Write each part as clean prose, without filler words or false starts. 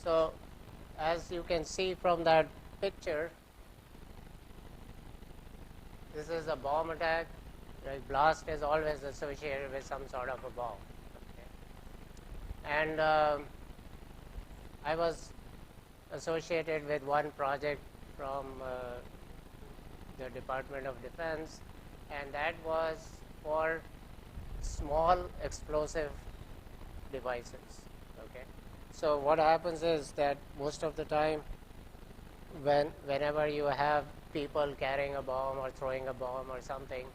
So as you can see from that picture, this is a bomb attack. Like blast is always associated with some sort of a bomb. Okay. And I was associated with one project from the Department of Defense, and that was for small explosive devices. Okay. So what happens is that most of the time whenever you have people carrying a bomb or throwing a bomb or something,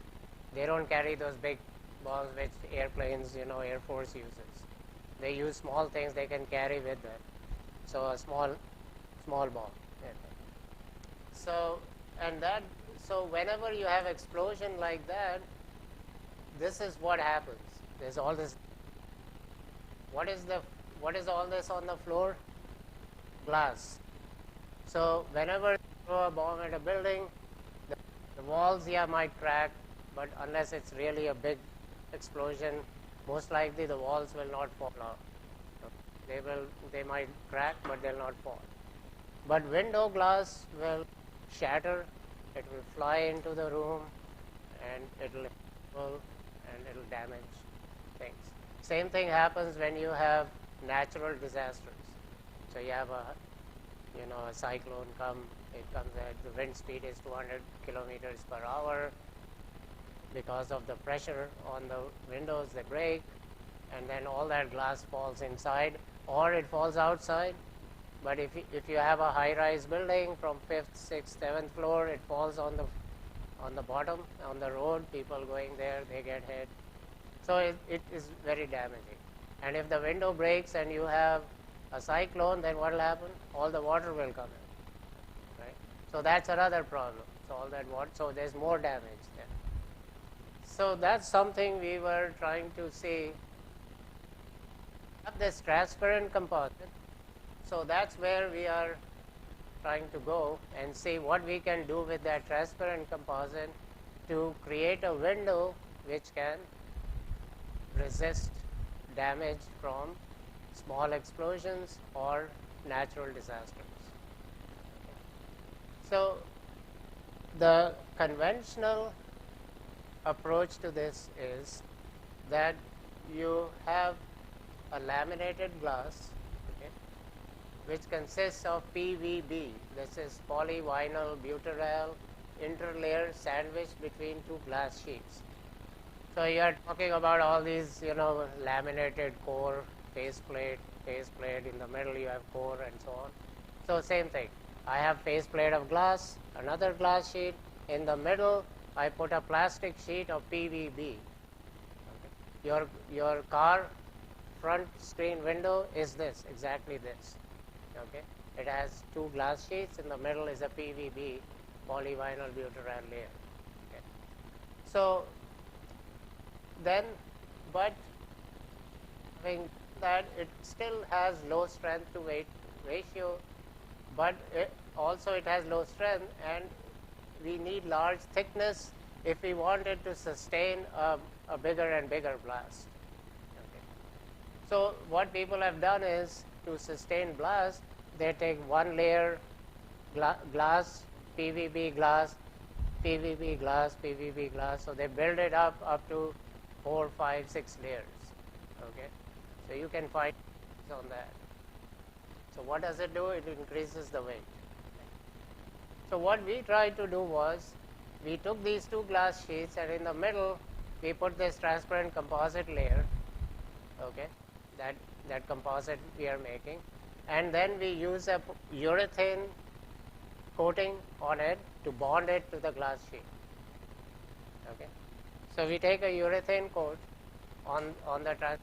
they don't carry those big bombs which airplanes, Air Force uses. They use small things they can carry with them. So a small bomb. So whenever you have explosion like that, this is what happens. There's all this. What is all this on the floor? Glass. So whenever you throw a bomb at a building, the walls might crack, but unless it's really a big explosion, most likely the walls will not fall out. They might crack, but they'll not fall. But window glass will shatter, it will fly into the room, and it'll damage things. Same thing happens when you have natural disasters. So you have a cyclone it comes at the wind speed is 200 kilometers per hour. Because of the pressure on the windows, they break, and then all that glass falls inside, or it falls outside. But if you have a high-rise building from 5th, 6th, 7th floor, it falls on the bottom, on the road. People going there, they get hit. So it is very damaging. And if the window breaks and you have a cyclone, then what will happen? All the water will come in, right? So that's another problem. So all that water, so there's more damage there. So that's something we were trying to see. Have this transparent composite. So that's where we are trying to go and see what we can do with that transparent composite to create a window which can resist damage from small explosions or natural disasters. So the conventional approach to this is that you have a laminated glass, okay, which consists of PVB. This is polyvinyl butyryl interlayer sandwiched between two glass sheets. So you are talking about all these, laminated core, faceplate, in the middle you have core, and so on. So same thing. I have faceplate of glass, another glass sheet. In the middle, I put a plastic sheet of PVB. Okay. Your car front screen window is exactly this. Okay. It has two glass sheets. In the middle is a PVB, polyvinyl butyryl layer. Okay. So then, but having that, it still has low strength to weight ratio, but it has low strength, and we need large thickness if we wanted to sustain a bigger and bigger blast. Okay. So what people have done is, to sustain blast, they take one layer glass, PVB glass, PVB glass, PVB glass. So they build it up to 4, 5, 6 layers. Okay. So you can find on that. So what does it do? It increases the weight. So what we tried to do was, we took these two glass sheets, and in the middle we put this transparent composite layer, okay, that composite we are making, and then we use a urethane coating on it to bond it to the glass sheet. Okay. So we take a urethane coat on the transparent,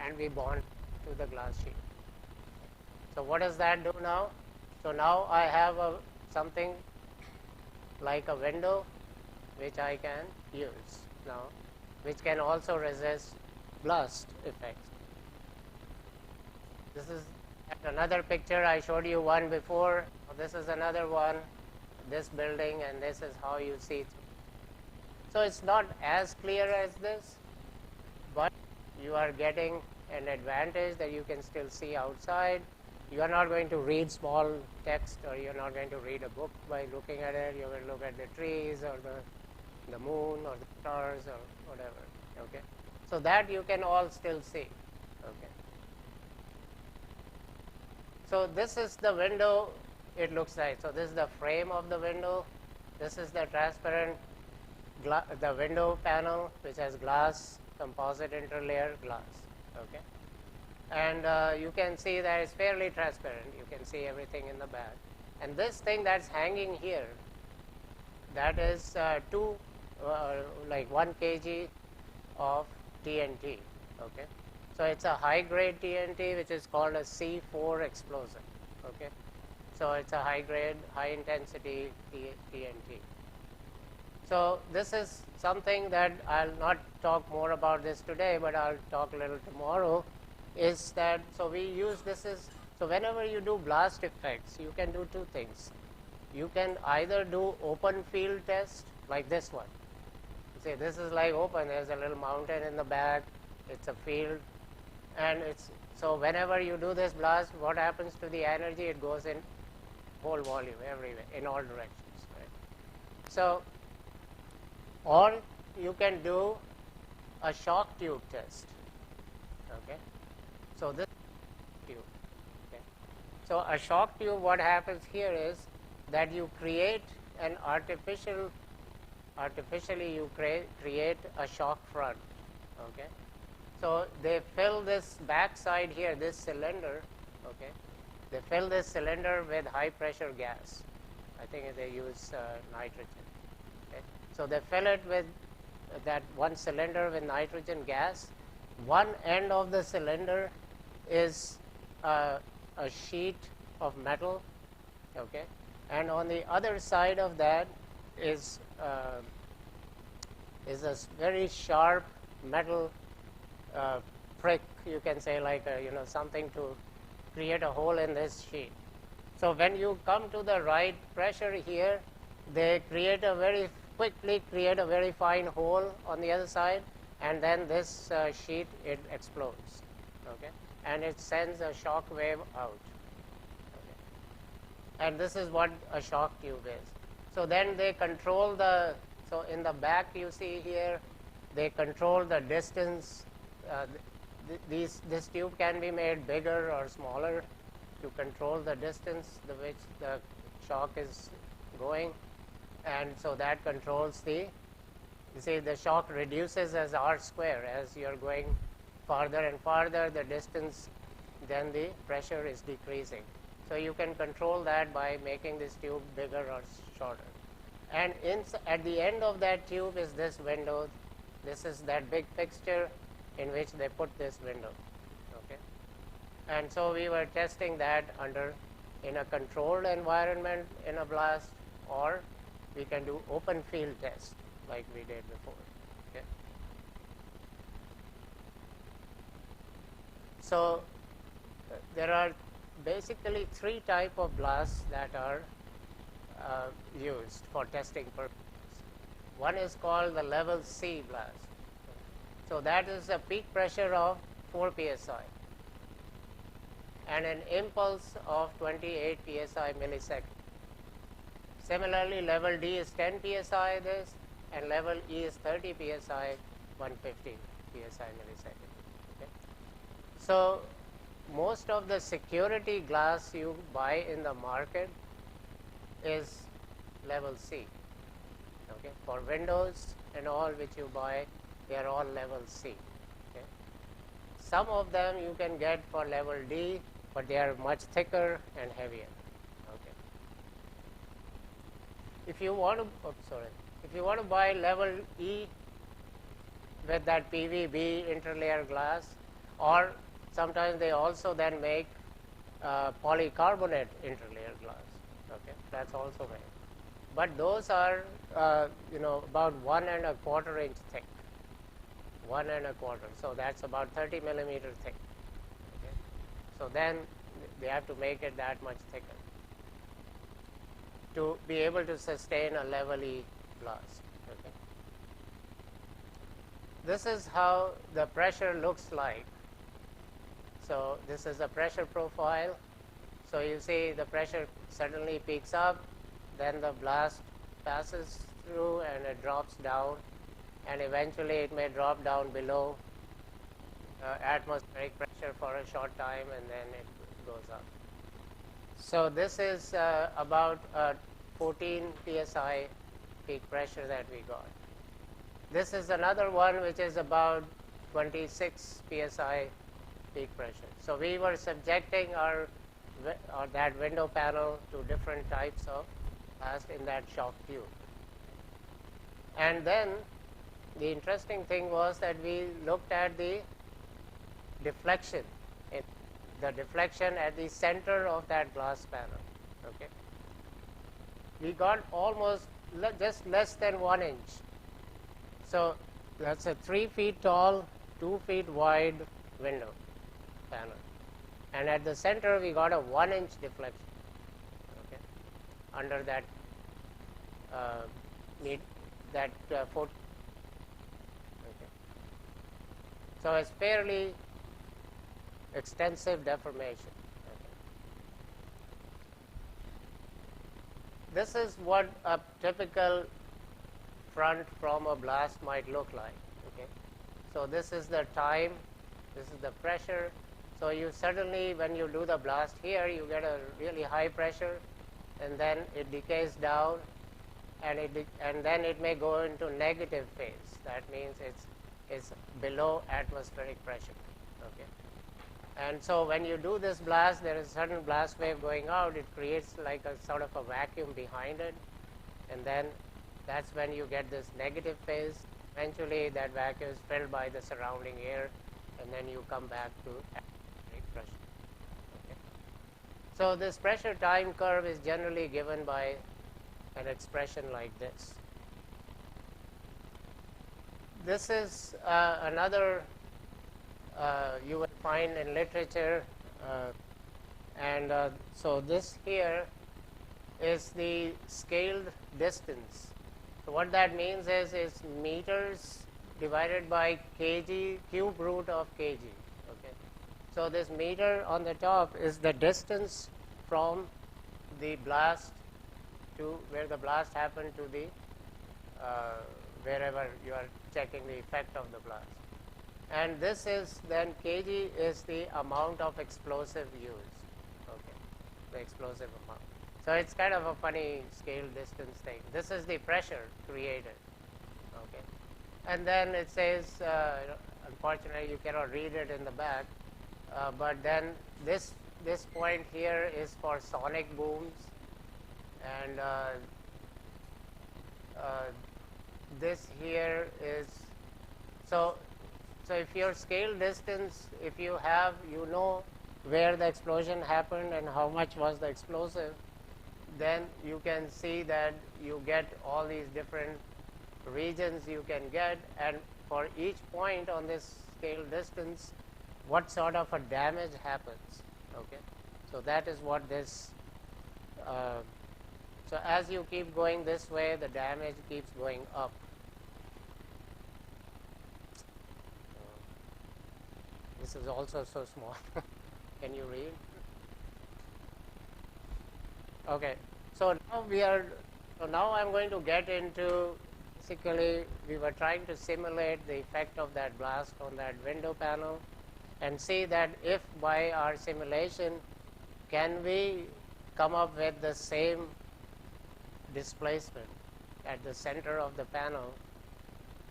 and we bond to the glass sheet. So what does that do now? So now I have something like a window which I can use now, which can also resist blast effects. This is another picture. I showed you one before. This is another one, this building, and this is how you see through. So it's not as clear as this, but you are getting an advantage that you can still see outside. You are not going to read small text, or you're not going to read a book by looking at it. You will look at the trees or the moon or the stars or whatever. Okay, so that you can all still see. Okay, so this is the window. It looks like, so this is the frame of the window. This is the transparent the window panel, which has glass, composite interlayer glass. Okay, and you can see that it's fairly transparent. You can see everything in the back. And this thing that's hanging here, that is like 1 kg of TNT. Okay, so it's a high grade TNT, which is called a C4 explosive. Okay, so it's a high grade, high intensity TNT. So this is something that I'll not talk more about this today, but I'll talk a little tomorrow. Is that, so we use this as, so whenever you do blast effects, you can do two things. You can either do open field test, like this one. See, this is like open. There's a little mountain in the back. It's a field, and it's, so whenever you do this blast, what happens to the energy? It goes in whole volume everywhere, in all directions. Right? So, or you can do a shock tube test. Okay, so this tube. Okay, so a shock tube, what happens here is that you create an artificially you create a shock front. Okay, so they fill this backside here, this cylinder. Okay, they fill this cylinder with high pressure gas. I think they use nitrogen. Okay, so they fill it with that one cylinder with nitrogen gas. One end of the cylinder is a sheet of metal. Okay, and on the other side of that is a very sharp metal prick, you can say, like something to create a hole in this sheet. So when you come to the right pressure here, they quickly create a very fine hole on the other side, and then this sheet, it explodes. Okay, and it sends a shock wave out. And this is what a shock tube is. So then they control so in the back you see here, they control the distance. This tube can be made bigger or smaller to control the distance to which the shock is going. And so that controls you see, the shock reduces as R square. As you're going farther and farther, the distance, then the pressure is decreasing. So you can control that by making this tube bigger or shorter. And at the end of that tube is this window. This is that big fixture in which they put this window. Okay, and so we were testing that in a controlled environment in a blast, or we can do open field test like we did before. Okay, so there are basically 3 types of blasts that are used for testing purposes. One is called the level C blast. So that is a peak pressure of 4 psi and an impulse of 28 psi millisecond. Similarly, level D is 10 psi this, and level E is 30 psi, 150 psi millisecond. Okay? So most of the security glass you buy in the market is level C. Okay, for windows and all which you buy, they are all level C. Okay, some of them you can get for level D, but they are much thicker and heavier. Okay, if you want to buy level E with that PVB interlayer glass, or sometimes they also then make polycarbonate interlayer glass. Okay, that's also made. But those are about 1 1/4 inch thick. 1 1/4. So that's about 30 millimeter thick. Okay, so then they have to make it that much thicker to be able to sustain a level E blast. Okay, this is how the pressure looks like. So this is a pressure profile. So you see the pressure suddenly peaks up, then the blast passes through and it drops down, and eventually it may drop down below atmospheric pressure for a short time, and then it goes up. So this is about 14 psi peak pressure that we got. This is another one which is about 26 psi peak pressure. So we were subjecting that window panel to different types of blast in that shock tube. And then the interesting thing was that we looked at the deflection, the deflection at the center of that glass panel. Okay, we got almost just less than 1 inch. So that's a 3 feet tall, 2 feet wide window panel, and at the center we got a 1 inch deflection. Okay, under that foot. Okay, so it's fairly extensive deformation. Okay. This is what a typical front from a blast might look like. Okay, so this is the time, this is the pressure. So you suddenly, when you do the blast here, you get a really high pressure, and then it decays down, and then it may go into negative phase. That means it's below atmospheric pressure. Okay. And so when you do this blast, there is a sudden blast wave going out. It creates like a sort of a vacuum behind it, and then that's when you get this negative phase. Eventually, that vacuum is filled by the surrounding air, and then you come back to atmospheric pressure. Okay. So this pressure time curve is generally given by an expression like this. This is another you will find in literature, and so this here is the scaled distance. So what that means is meters divided by kg, cube root of kg. Okay, so this meter on the top is the distance from the blast to where the blast happened to the wherever you are checking the effect of the blast. And this is then kg is the amount of explosive used. Okay, the explosive amount. So it's kind of a funny scale distance thing. This is the pressure created. Okay, and then it says, unfortunately you cannot read it in the back, but then this point here is for sonic booms, and this here is so if your scale distance, if you have, you know where the explosion happened and how much was the explosive, then you can see that you get all these different regions you can get, and for each point on this scale distance, what sort of a damage happens. Okay, so that is what this so as you keep going this way, the damage keeps going up. This is also so small. Can you read? Okay, so now I'm going to get into, basically we were trying to simulate the effect of that blast on that window panel, and see that if by our simulation can we come up with the same displacement at the center of the panel,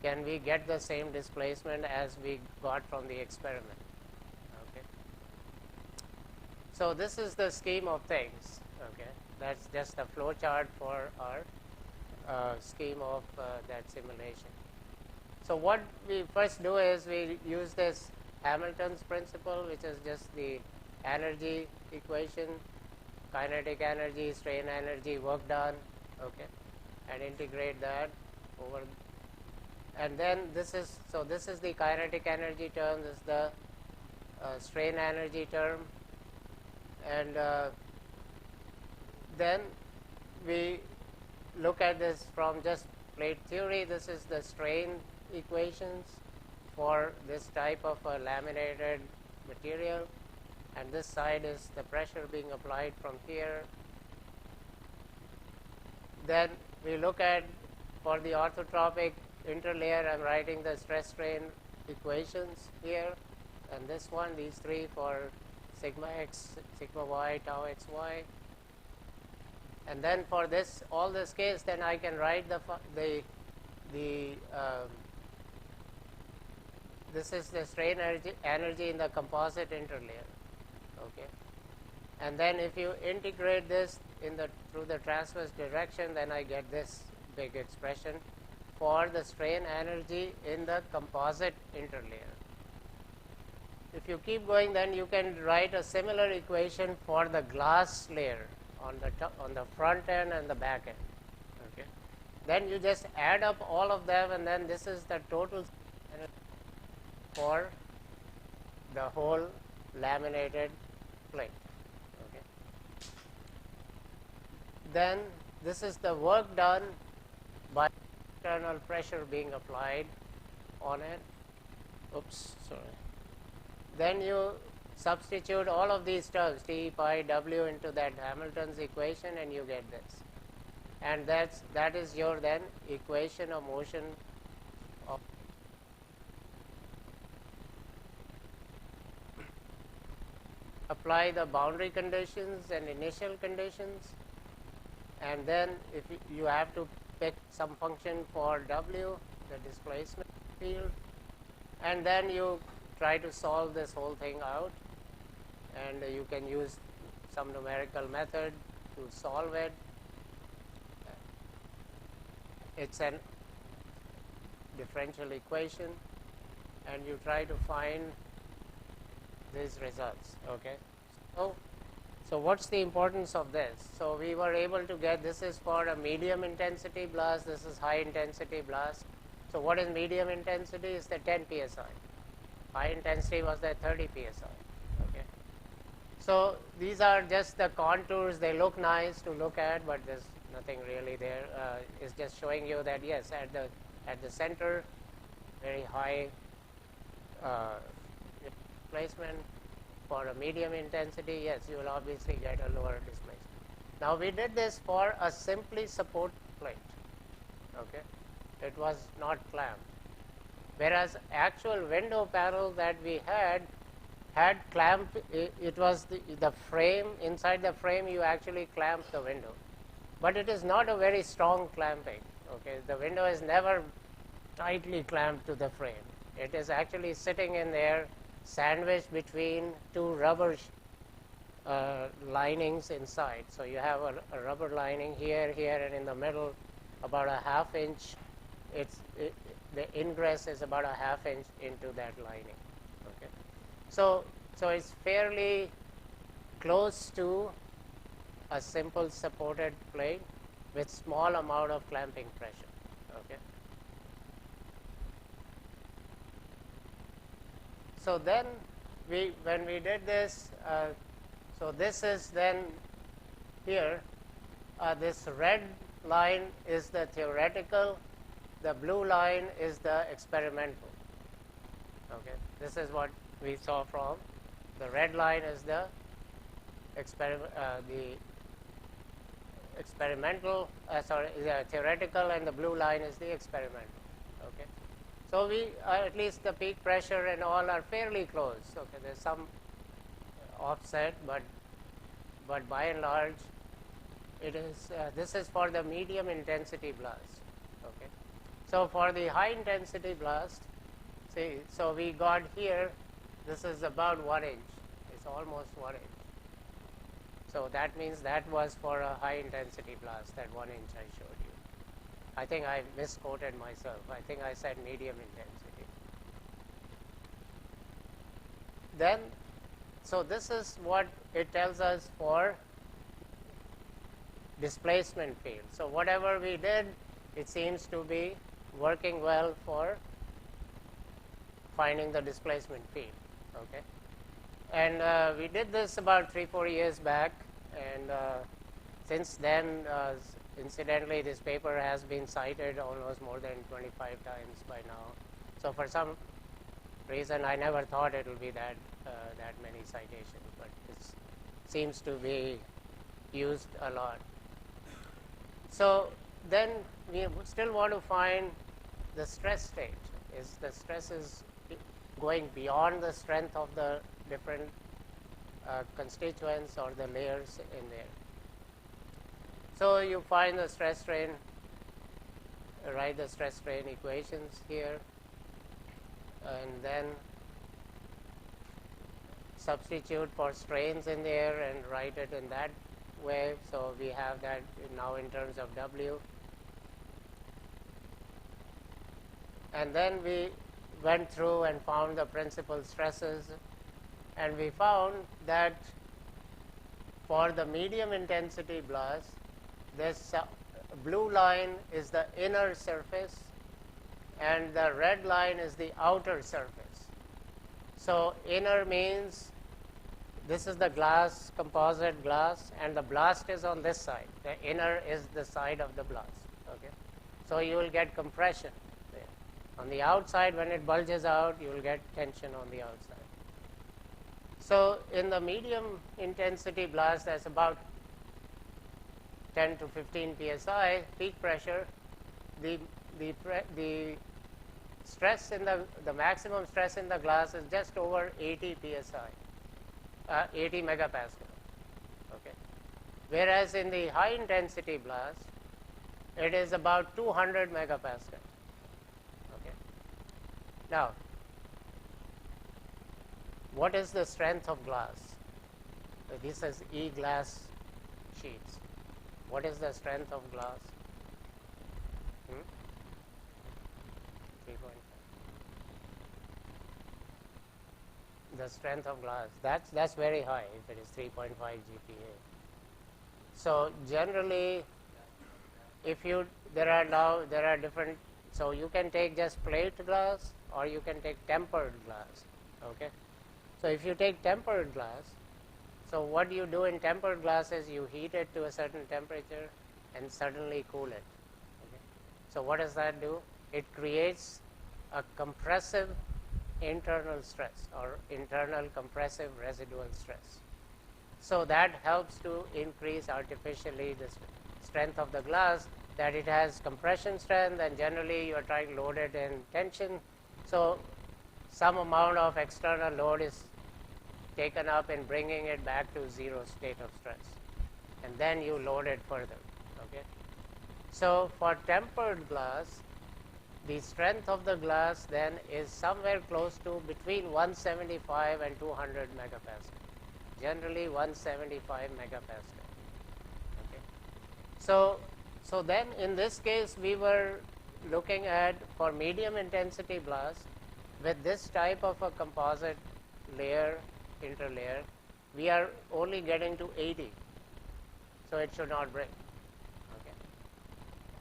can we get the same displacement as we got from the experiment. Okay, so this is the scheme of things. Okay, that's just a flow chart for our scheme of that simulation. So what we first do is we use this Hamilton's principle, which is just the energy equation, kinetic energy, strain energy, work done. Okay, and integrate that over, and then this is the kinetic energy term, this is the strain energy term, and then we look at this from just plate theory. This is the strain equations for this type of a laminated material, and this side is the pressure being applied from here. Then we look at, for the orthotropic interlayer, I'm writing the stress strain equations here, and this one, these three for sigma x, sigma y, tau xy. And then for this, all this case, then I can write this is the strain energy in the composite interlayer. Okay, and then if you integrate this through the transverse direction, then I get this big expression for the strain energy in the composite interlayer. If you keep going, then you can write a similar equation for the glass layer on the front end and the back end. Okay, then you just add up all of them, and then this is the total for the whole laminated plate. Okay, then this is the work done by external pressure being applied on it. Oops, sorry. Then you substitute all of these terms, T, pi, W, into that Hamilton's equation, and you get this. And that is your then equation of motion of apply the boundary conditions and initial conditions, and then if you have to pick some function for W, the displacement field, and then you try to solve this whole thing out, and you can use some numerical method to solve it. It's an differential equation, and you try to find these results. Okay, so what's the importance of this? So we were able to get, this is for a medium intensity blast, this is high intensity blast. So what is medium intensity? Is the 10 psi. High intensity was the 30 psi. Okay, so these are just the contours. They look nice to look at, but there's nothing really there. It's just showing you that yes, at the center, very high displacement. For a medium intensity, yes, you will obviously get a lower displacement. Now we did this for a simply supported plate. Okay, it was not clamped. Whereas actual window panel that we had clamped, it was the frame, inside the frame you actually clamp the window. But it is not a very strong clamping. Okay, the window is never tightly clamped to the frame. It is actually sitting in there, sandwiched between two rubber linings inside. So you have a rubber lining here, and in the middle, about a ½ inch. The ingress is about a ½ inch into that lining. Okay, so it's fairly close to a simple supported plate with small amount of clamping pressure. Okay, so then when we did this, so this is then here. This red line is the theoretical. The blue line is the experimental. Okay, this is what we saw from. The red line is the theoretical, and the blue line is the experimental. Okay, so we at least the peak pressure and all are fairly close. Okay, there's some offset, but by and large, it is. This is for the medium intensity blast. Okay. So for the high intensity blast, see, so we got here, this is about 1 inch. It's almost 1 inch. So that means that was for a high intensity blast, that 1 inch I showed you. I think I misquoted myself. I think I said medium intensity. Then, so this is what it tells us for displacement field. So whatever we did, it seems to be working well for finding the displacement field. Okay, and we did this about 3-4 years back, and since then, incidentally, this paper has been cited almost more than 25 times by now. So for some reason I never thought it would be that many citations, but it seems to be used a lot. So then we still want to find the stress state. Is the stress is going beyond the strength of the different constituents or the layers in there. So you find the stress strain, write the stress strain equations here, and then substitute for strains in there and write it in that way. So we have that now in terms of W. And then we went through and found the principal stresses, and we found that for the medium intensity blast, this blue line is the inner surface and the red line is the outer surface. So inner means this is the glass, composite glass, and the blast is on this side. The inner is the side of the blast. Okay, so you will get compression there. On the outside, when it bulges out, you will get tension on the outside. So in the medium intensity blast, that's about 10 to 15 psi peak pressure. The stress in the maximum stress in the glass is just over 80 psi, 80 megapascal. Okay, whereas in the high intensity blast, it is about 200 megapascal. Okay, now what is the strength of glass? This is E-glass sheets. What is the strength of glass? 3.5. The strength of glass, that's very high if it is 3.5 GPa. So generally, if you there are different. So you can take just plate glass or you can take tempered glass. Okay. So if you take tempered glass, so what you do in tempered glass is you heat it to a certain temperature and suddenly cool it. Okay. So what does that do? It creates a compressive internal stress or internal compressive residual stress. So that helps to increase artificially the strength of the glass, that it has compression strength, and generally you are trying to load it in tension. So some amount of external load is taken up in bringing it back to zero state of stress, and then you load it further. Okay. So for tempered glass, the strength of the glass then is somewhere close to between 175 and 200 megapascal. Generally 175 megapascal. Okay. So then in this case we were looking at, for medium intensity blast with this type of a composite layer, interlayer, we are only getting to 80. So it should not break. Okay.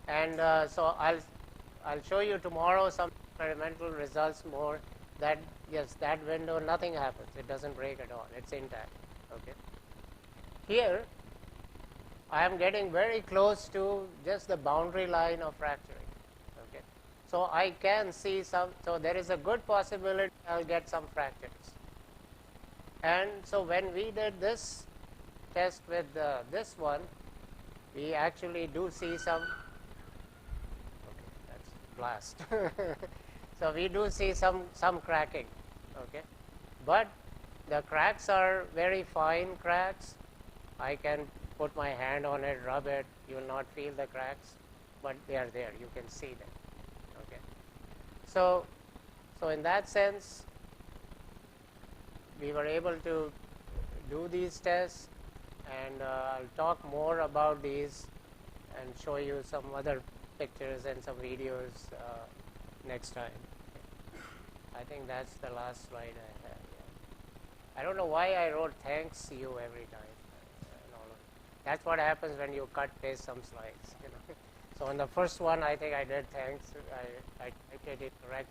And so I'll show you tomorrow some experimental results more that yes, that window, nothing happens. It doesn't break at all. It's intact. Okay. Here, I am getting very close to just the boundary line of fracturing. Okay. So I can see some, so there is a good possibility I'll get some fractures. And so when we did this test with this one, we actually do see some, okay, that's blast. So we do see some cracking, okay, but the cracks are very fine cracks. I can put my hand on it, rub it, you will not feel the cracks, but they are there, you can see them. Okay, so in that sense, we were able to do these tests, and I'll talk more about these and show you some other pictures and some videos next time. I think that's the last slide I have. Yeah. I don't know why I wrote thanks you every time. That's what happens when you cut paste some slides. You know. So on the first one, I think I did thanks. I did it correct.